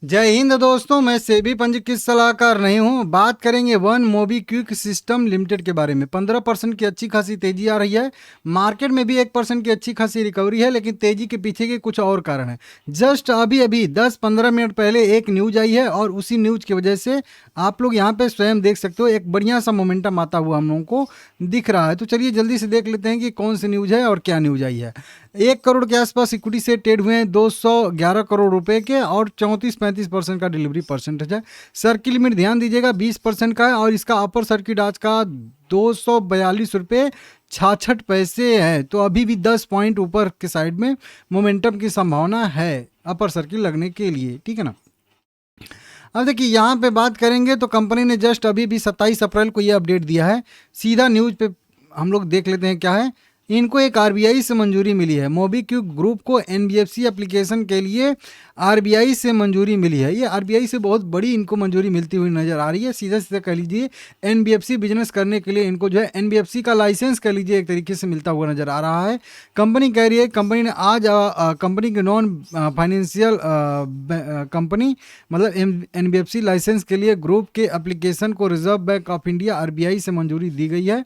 जय हिंद दोस्तों, मैं सेबी पंजीकृत सलाहकार नहीं हूँ। बात करेंगे वन मोबीक्विक सिस्टम लिमिटेड के बारे में। 15% की अच्छी खासी तेजी आ रही है। मार्केट में भी 1% की अच्छी खासी रिकवरी है, लेकिन तेजी के पीछे के कुछ और कारण हैं। जस्ट अभी अभी 10-15 मिनट पहले एक न्यूज आई है और उसी न्यूज की वजह से आप लोग यहाँ पे स्वयं देख सकते हो, एक बढ़िया सा मोमेंटम आता हुआ हम लोगों को दिख रहा है। तो चलिए जल्दी से देख लेते हैं कि कौन सी न्यूज है और क्या न्यूज आई है। 1 करोड़ के आसपास इक्विटी से ट्रेड हुए हैं 211 करोड़ रुपए के, और 34-35% का डिलीवरी परसेंटेज है। सर्किट लिमिट ध्यान दीजिएगा 20% का है, और इसका अपर सर्किट आज का 242 रुपये 66 पैसे है। तो अभी भी 10 पॉइंट ऊपर के साइड में मोमेंटम की संभावना है अपर सर्किट लगने के लिए, ठीक है ना। अब देखिए यहाँ पे बात करेंगे तो कंपनी ने जस्ट अभी भी 27 अप्रैल को ये अपडेट दिया है। सीधा न्यूज पे हम लोग देख लेते हैं क्या है। इनको एक आरबीआई से मंजूरी मिली है। मोबीक्विक ग्रुप को एनबीएफसी एप्लीकेशन के लिए आरबीआई से मंजूरी मिली है। ये आरबीआई से बहुत बड़ी इनको मंजूरी मिलती हुई नज़र आ रही है। सीधा सीधा कह लीजिए एनबीएफसी बिजनेस करने के लिए इनको जो है एनबीएफसी का लाइसेंस कह लीजिए एक तरीके से मिलता हुआ नज़र आ रहा है। कंपनी कह रही है, कंपनी ने आज कंपनी के नॉन फाइनेंशियल कंपनी मतलब एनबीएफसी लाइसेंस के लिए ग्रुप के एप्लीकेशन को reserve bank of India RBI से मंजूरी दी गई है,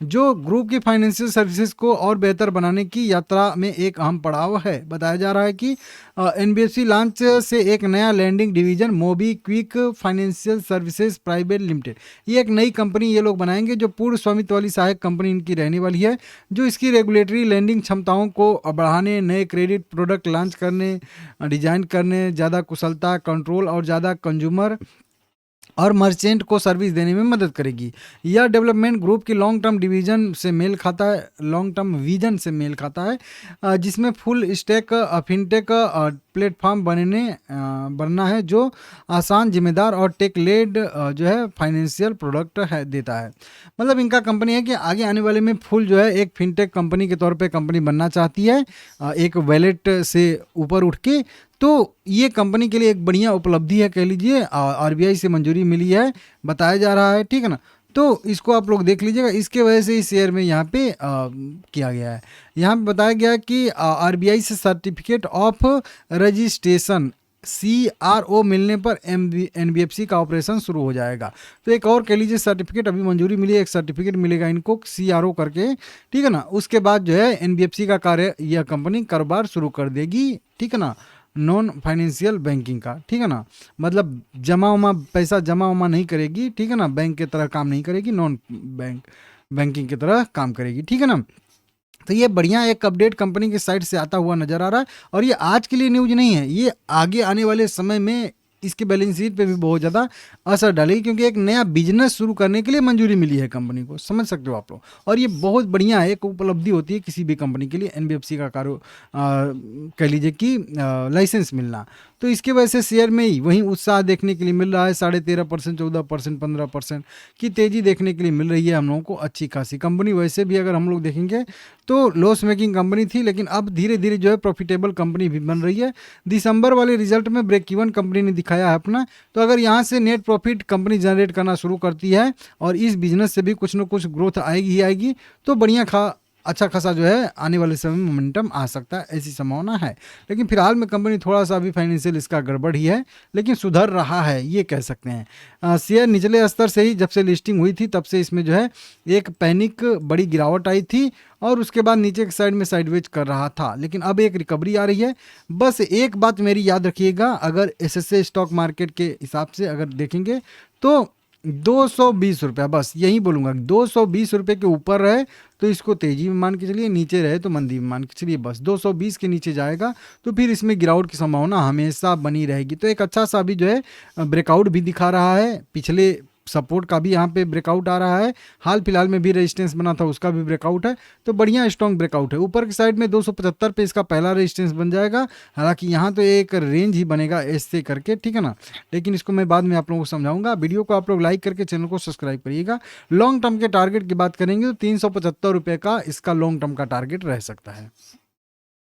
जो ग्रुप की फाइनेंशियल सर्विसेज को और बेहतर बनाने की यात्रा में एक अहम पड़ाव है। बताया जा रहा है कि एनबीएफसी लॉन्च से एक नया landing division MobiKwik financial services private limited, ये एक नई कंपनी ये लोग बनाएंगे जो पूर्ण स्वामित्व वाली सहायक कंपनी इनकी रहने वाली है, जो इसकी रेगुलेटरी लैंडिंग क्षमताओं को बढ़ाने, नए क्रेडिट प्रोडक्ट लॉन्च करने, डिजाइन करने, ज़्यादा कुशलता, कंट्रोल और ज़्यादा कंज्यूमर और मर्चेंट को सर्विस देने में मदद करेगी। यह डेवलपमेंट ग्रुप की लॉन्ग टर्म डिवीजन से मेल खाता है, लॉन्ग टर्म विजन से मेल खाता है, जिसमें फुल स्टैक फिनटेक प्लेटफॉर्म बनना है, जो आसान, जिम्मेदार और टेक लेड जो है फाइनेंशियल प्रोडक्ट है देता है। मतलब इनका कंपनी है कि आगे आने वाले में फुल जो है एक फिनटेक कंपनी के तौर पे कंपनी बनना चाहती है, एक वैलेट से ऊपर उठ के। तो ये कंपनी के लिए एक बढ़िया उपलब्धि है कह लीजिए, आरबीआई से मंजूरी मिली है बताया जा रहा है, ठीक है ना। तो इसको आप लोग देख लीजिएगा, इसके वजह से इस शेयर में यहाँ पे किया गया है। यहाँ पे बताया गया कि आरबीआई से सर्टिफिकेट ऑफ रजिस्ट्रेशन CRO मिलने पर एनबीएफसी का ऑपरेशन शुरू हो जाएगा। तो एक और कह लीजिए सर्टिफिकेट अभी मंजूरी मिली है, एक सर्टिफिकेट मिलेगा इनको CRO करके, ठीक है ना। उसके बाद जो है एनबीएफसी का कार्य यह कंपनी कारोबार शुरू कर देगी, ठीक है ना, नॉन फाइनेंशियल बैंकिंग का, ठीक है ना। मतलब जमा उमा पैसा जमा उमा नहीं करेगी, ठीक है ना, बैंक की तरह काम नहीं करेगी, नॉन बैंकिंग की तरह काम करेगी, ठीक है ना। तो ये बढ़िया एक अपडेट कंपनी की साइड से आता हुआ नजर आ रहा है, और ये आज के लिए न्यूज नहीं है, ये आगे आने वाले समय में इसके बैलेंस शीट पे भी बहुत ज़्यादा असर डालेगी, क्योंकि एक नया बिजनेस शुरू करने के लिए मंजूरी मिली है कंपनी को, समझ सकते हो आप लोग। और ये बहुत बढ़िया है, एक उपलब्धि होती है किसी भी कंपनी के लिए एनबीएफसी का कह लीजिए कि लाइसेंस मिलना। तो इसके वजह से शेयर में ही वहीं उत्साह देखने के लिए मिल रहा है। 13.5%, 14%, 15% की तेज़ी देखने के लिए मिल रही है हम लोगों को अच्छी खासी। कंपनी वैसे भी अगर हम लोग देखेंगे तो लॉस मेकिंग कंपनी थी, लेकिन अब धीरे धीरे जो है प्रॉफिटेबल कंपनी भी बन रही है। दिसंबर वाले रिजल्ट में ब्रेक इवन कंपनी ने दिखाया है अपना। तो अगर यहाँ से नेट प्रॉफिट कंपनी जनरेट करना शुरू करती है और इस बिजनेस से भी कुछ ना कुछ ग्रोथ आएगी ही आएगी, तो बढ़िया अच्छा खासा जो है आने वाले समय में मोमेंटम आ सकता है, ऐसी संभावना है। लेकिन फिलहाल में कंपनी थोड़ा सा अभी फाइनेंशियल इसका गड़बड़ ही है, लेकिन सुधर रहा है ये कह सकते हैं। शेयर निचले स्तर से ही जब से लिस्टिंग हुई थी तब से इसमें जो है एक पैनिक बड़ी गिरावट आई थी, और उसके बाद नीचे के साइड में साइडवेज कर रहा था, लेकिन अब एक रिकवरी आ रही है। बस एक बात मेरी याद रखिएगा, अगर एसएसए स्टॉक मार्केट के हिसाब से अगर देखेंगे तो 220 रुपया, बस यही बोलूँगा, 220 रुपये के ऊपर रहे तो इसको तेजी में मान के चलिए, नीचे रहे तो मंदी में मान के चलिए। बस 220 के नीचे जाएगा तो फिर इसमें गिरावट की संभावना हमेशा बनी रहेगी। तो एक अच्छा सा अभी जो है ब्रेकआउट भी दिखा रहा है, पिछले सपोर्ट का भी यहाँ पे ब्रेकआउट आ रहा है, हाल फिलहाल में भी रेजिस्टेंस बना था उसका भी ब्रेकआउट है। तो बढ़िया स्ट्रॉन्ग ब्रेकआउट है। ऊपर की साइड में 275 पे इसका पहला रेजिस्टेंस बन जाएगा। हालांकि यहाँ तो एक रेंज ही बनेगा ऐसे करके, ठीक है ना, लेकिन इसको मैं बाद में आप लोगों को समझाऊंगा। वीडियो को आप लोग लाइक करके चैनल को सब्सक्राइब करिएगा। लॉन्ग टर्म के टारगेट की बात करेंगे तो 375 रुपये का इसका लॉन्ग टर्म का टारगेट रह सकता है।